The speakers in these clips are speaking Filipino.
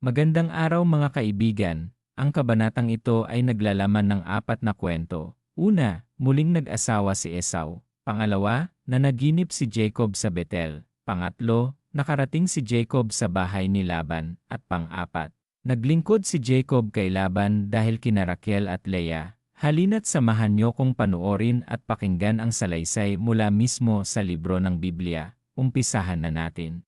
Magandang araw mga kaibigan. Ang kabanatang ito ay naglalaman ng apat na kwento. Una, muling nag-asawa si Esau. Pangalawa, nanaginip si Jacob sa Betel. Pangatlo, nakarating si Jacob sa bahay ni Laban. At pang-apat, naglingkod si Jacob kay Laban dahil kina Raquel at Leah. Halina't samahan niyo kong panoorin at pakinggan ang salaysay mula mismo sa libro ng Biblia. Umpisahan na natin.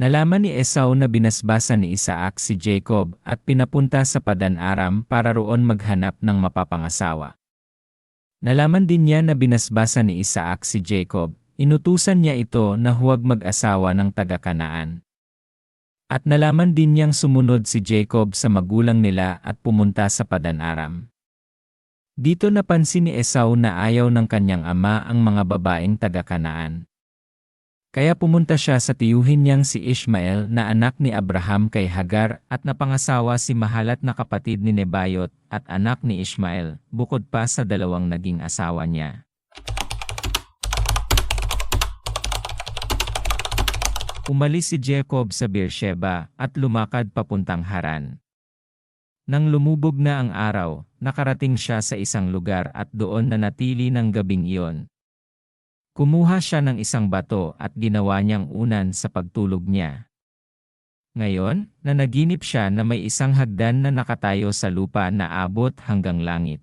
Nalaman ni Esau na binasbasan ni Isaac si Jacob at pinapunta sa Padan-aram para roon maghanap ng mapapangasawa. Nalaman din niya na binasbasan ni Isaac si Jacob, inutusan niya ito na huwag mag-asawa ng taga-Kanaan. At nalaman din niyang sumunod si Jacob sa magulang nila at pumunta sa Padan-aram. Dito napansin ni Esau na ayaw ng kanyang ama ang mga babaeng taga-Kanaan. Kaya pumunta siya sa tiyuhin niyang si Ishmael na anak ni Abraham kay Hagar at napangasawa si Mahalat na kapatid ni Nebayot at anak ni Ishmael, bukod pa sa dalawang naging asawa niya. Umalis si Jacob sa Beersheba at lumakad papuntang Haran. Nang lumubog na ang araw, nakarating siya sa isang lugar at doon nanatili ng gabing iyon. Kumuha siya ng isang bato at ginawa niyang unan sa pagtulog niya. Ngayon, nanaginip siya na may isang hagdan na nakatayo sa lupa na abot hanggang langit.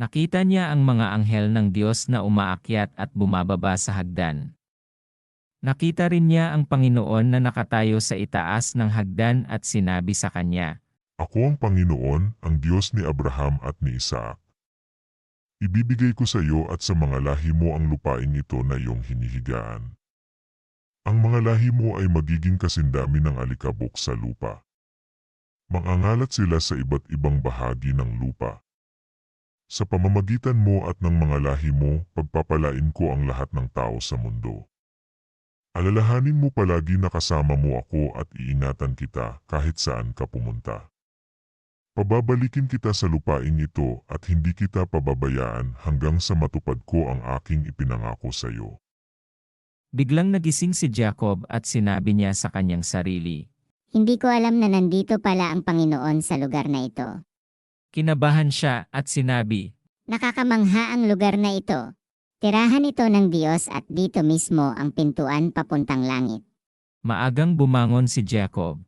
Nakita niya ang mga anghel ng Diyos na umaakyat at bumababa sa hagdan. Nakita rin niya ang Panginoon na nakatayo sa itaas ng hagdan at sinabi sa kanya, Ako ang Panginoon, ang Diyos ni Abraham at ni Isaac. Ibibigay ko sa iyo at sa mga lahi mo ang lupain ito na iyong hinihigaan. Ang mga lahi mo ay magiging kasindami ng alikabok sa lupa. Mangangalat sila sa iba't ibang bahagi ng lupa. Sa pamamagitan mo at ng mga lahi mo, pagpapalain ko ang lahat ng tao sa mundo. Alalahanin mo palagi na kasama mo ako at iingatan kita kahit saan ka pumunta. Pababalikin kita sa lupain ito at hindi kita pababayaan hanggang sa matupad ko ang aking ipinangako sa iyo. Biglang nagising si Jacob at sinabi niya sa kanyang sarili. Hindi ko alam na nandito pala ang Panginoon sa lugar na ito. Kinabahan siya at sinabi, Nakakamangha ang lugar na ito. Tirahan ito ng Diyos at dito mismo ang pintuan papuntang langit. Maagang bumangon si Jacob.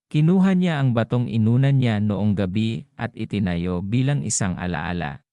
Kinuha niya ang batong inunan niya noong gabi at itinayo bilang isang alaala.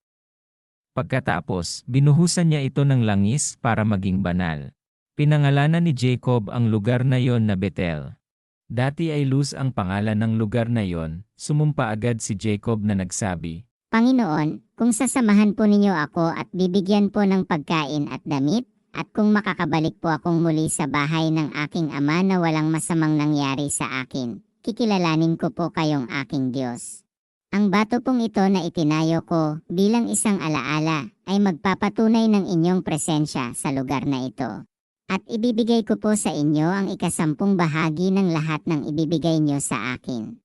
Pagkatapos, binuhusan niya ito ng langis para maging banal. Pinangalanan ni Jacob ang lugar na yon na Betel. Dati ay Luz ang pangalan ng lugar na yon. Sumumpa agad si Jacob na nagsabi, Panginoon, kung sasamahan po ninyo ako at bibigyan po ng pagkain at damit, at kung makakabalik po akong muli sa bahay ng aking ama na walang masamang nangyari sa akin, kikilalanin ko po kayong aking Diyos. Ang bato pong ito na itinayo ko bilang isang alaala ay magpapatunay ng inyong presensya sa lugar na ito. At ibibigay ko po sa inyo ang 10 bahagi ng lahat ng ibibigay nyo sa akin.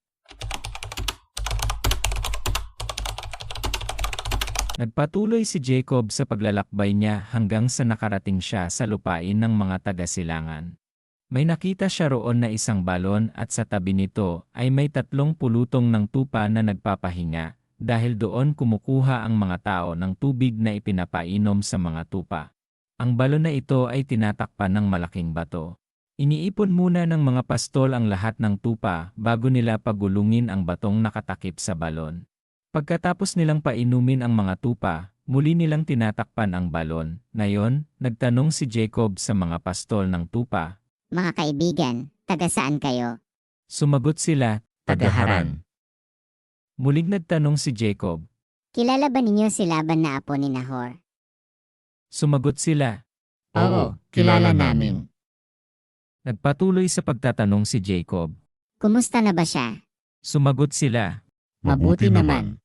Nagpatuloy si Jacob sa paglalakbay niya hanggang sa nakarating siya sa lupain ng mga taga-silangan. May nakita siya roon na isang balon at sa tabi nito ay may 3 pulutong ng tupa na nagpapahinga dahil doon kumukuha ang mga tao ng tubig na ipinapainom sa mga tupa. Ang balon na ito ay tinatakpan ng malaking bato. Iniipon muna ng mga pastol ang lahat ng tupa bago nila pagulungin ang batong nakatakip sa balon. Pagkatapos nilang painumin ang mga tupa, muli nilang tinatakpan ang balon. Ngayon, nagtanong si Jacob sa mga pastol ng tupa, Mga kaibigan, taga saan kayo? Sumagot sila, Taga Haran. Muling nagtanong si Jacob. Kilala ba ninyo si Laban na apo ni Nahor? Sumagot sila. Oo, kilala namin. Nagpatuloy sa pagtatanong si Jacob. Kumusta na ba siya? Sumagot sila. Mabuti naman.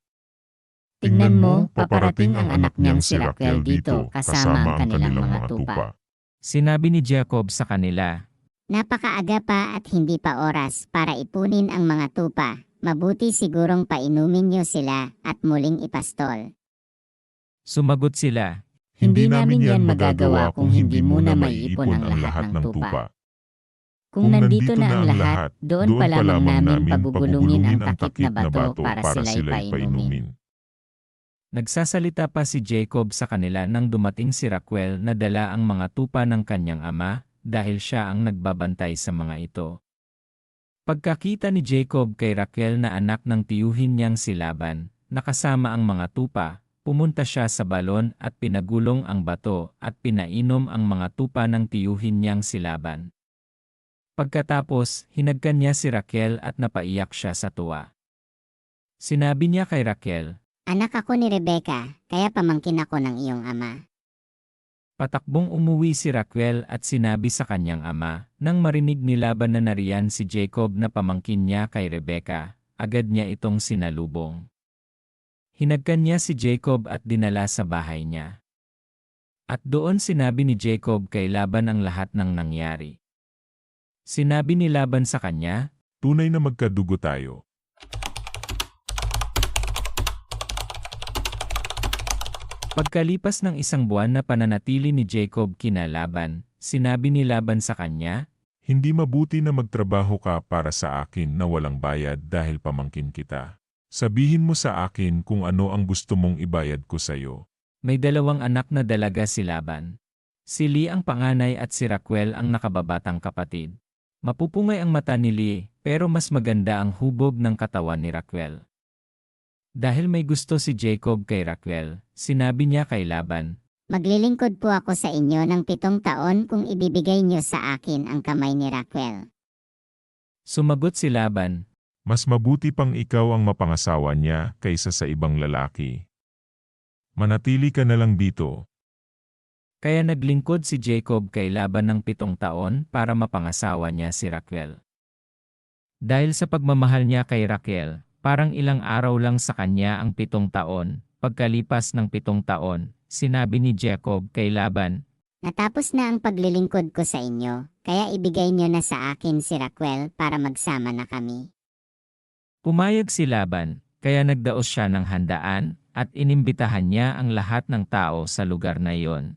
Tingnan mo, paparating ang anak niyang si Raquel dito kasama ang kanilang mga tupa. Sinabi ni Jacob sa kanila. Napakaaga pa at hindi pa oras para ipunin ang mga tupa. Mabuti sigurong painumin niyo sila at muling ipastol. Sumagot sila. Hindi namin yan magagawa kung hindi muna maiipon ang lahat ng tupa. Kung nandito na ang lahat, doon pa lamang namin pagugulungin ang takip na bato para sila'y painumin. Nagsasalita pa si Jacob sa kanila nang dumating si Raquel na dala ang mga tupa ng kanyang ama dahil siya ang nagbabantay sa mga ito. Pagkakita ni Jacob kay Raquel na anak ng tiyuhin niyang si Laban, nakasama ang mga tupa, pumunta siya sa balon at pinagulong ang bato at pinainom ang mga tupa ng tiyuhin niyang si Laban. Pagkatapos, hinagkan niya si Raquel at napaiyak siya sa tuwa. Sinabi niya kay Raquel, Anak ako ni Rebecca, kaya pamangkin ako ng iyong ama. patakbong umuwi si Raquel at sinabi sa kanyang ama, nang marinig ni Laban na nariyan si Jacob na pamangkin niya kay Rebecca, agad niya itong sinalubong. Hinagkan niya si Jacob at dinala sa bahay niya. At doon sinabi ni Jacob kay Laban ang lahat ng nangyari. Sinabi ni Laban sa kanya, Tunay na magkadugo tayo. pagkalipas ng 1 buwan na pananatili ni Jacob kina Laban, sinabi ni Laban sa kanya, Hindi mabuti na magtrabaho ka para sa akin na walang bayad dahil pamangkin kita. Sabihin mo sa akin kung ano ang gusto mong ibayad ko sa iyo. may 2 anak na dalaga si Laban. Si Leah ang panganay at si Raquel ang nakababatang kapatid. Mapupungay ang mata ni Leah, pero mas maganda ang hubog ng katawan ni Raquel. Dahil may gusto si Jacob kay Raquel, sinabi niya kay Laban, Maglilingkod po ako sa inyo ng 7 taon kung ibibigay niyo sa akin ang kamay ni Raquel. Sumagot si Laban, Mas mabuti pang ikaw ang mapangasawa niya kaysa sa ibang lalaki. Manatili ka na lang dito. kaya naglingkod si Jacob kay Laban ng 7 taon para mapangasawa niya si Raquel. Dahil sa pagmamahal niya kay Raquel, parang ilang araw lang sa kanya ang 7 taon. Pagkalipas ng 7 taon, sinabi ni Jacob kay Laban, Natapos na ang paglilingkod ko sa inyo, kaya ibigay niyo na sa akin si Raquel para magsama na kami. pumayag si Laban, kaya nagdaos siya ng handaan at inimbitahan niya ang lahat ng tao sa lugar na iyon.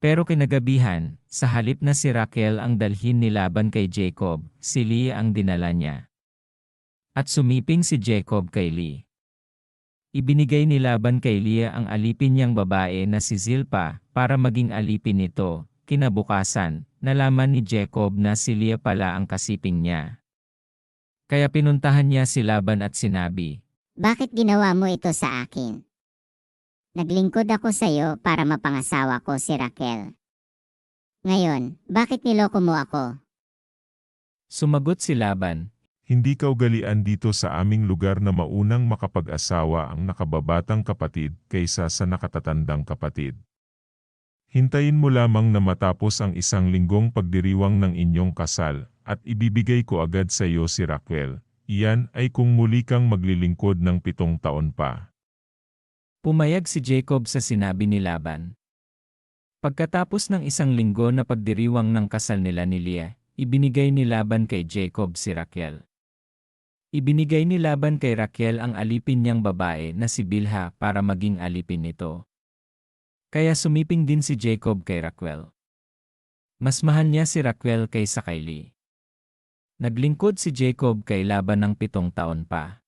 Pero kinagabihan, sa halip na si Raquel ang dalhin ni Laban kay Jacob, si Leah ang dinala niya. At sumiping si Jacob kay Leah. Ibinigay ni Laban kay Leah ang alipin niyang babae na si Zilpa para maging alipin nito. Kinabukasan, nalaman ni Jacob na si Leah pala ang kasiping niya. Kaya pinuntahan niya si Laban at sinabi, Bakit ginawa mo ito sa akin? Naglingkod ako sa iyo para mapangasawa ko si Raquel. Ngayon, bakit niloko mo ako? Sumagot si Laban, Hindi ka ugalian dito sa aming lugar na maunang makapag-asawa ang nakababatang kapatid kaysa sa nakatatandang kapatid. Hintayin mo lamang na matapos ang 1 linggong pagdiriwang ng inyong kasal, at ibibigay ko agad sa iyo si Raquel. Iyan ay kung muli kang maglilingkod ng 7 taon pa. Pumayag si Jacob sa sinabi ni Laban. Pagkatapos ng 1 linggo na pagdiriwang ng kasal nila ni Leah, ibinigay ni Laban kay Jacob si Raquel. Ibinigay ni Laban kay Raquel ang alipin niyang babae na si Bilha para maging alipin nito. Kaya sumiping din si Jacob kay Raquel. Mas mahal niya si Raquel kaysa kay Leah. Naglingkod si Jacob kay Laban ng 7 taon pa.